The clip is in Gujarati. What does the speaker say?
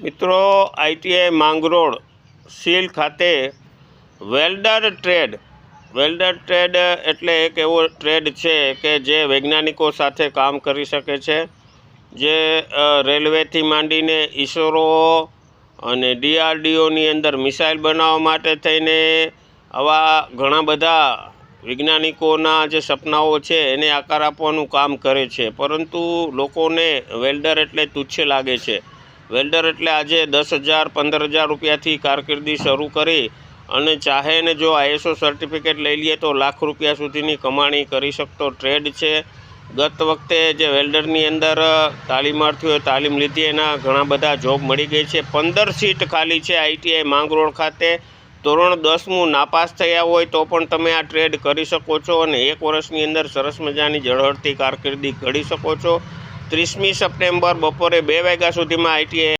મિત્રો, આઈટીઆઈ માંગરોળ સીલ ખાતે વેલ્ડર ટ્રેડ એટલે એક એવો ટ્રેડ છે કે જે વૈજ્ઞાનિકો સાથે કામ કરી શકે છે, જે રેલવેથી માંડીને ઈસરો અને DRDOની અંદર મિસાઇલ બનાવવા માટે થઈને આવા ઘણા બધા વૈજ્ઞાનિકોના જે સપનાઓ છે એને આકાર આપવાનું કામ કરે છે, પરંતુ લોકોને વેલ્ડર એટલે તુચ્છ લાગે છે। વેલ્ડર એટલે આજે 10,000 15,000 રૂપિયાથી કારકિર્દી શરૂ કરી અને ચાહે ને જો ISO સર્ટિફિકેટ લઈ લઈએ તો લાખ રૂપિયા સુધીની કમાણી કરી શકતો ટ્રેડ છે। ગત વખતે જે વેલ્ડરની અંદર તાલીમાર્થીઓએ તાલીમ લીધી એના ઘણા બધા જોબ મળી ગઈ છે। 15 સીટ ખાલી છે આઈટીઆઈ માંગરોળ ખાતે। ધોરણ 10મું નાપાસ થયા હોય તો પણ તમે આ ટ્રેડ કરી શકો છો અને 1 વર્ષની અંદર સરસ મજાની ઝળહળતી કારકિર્દી ઘડી શકો છો। 30મી સપ્ટેમ્બર બપોરે 2 વાગ્યા સુધીમાં આઈટીઆઈ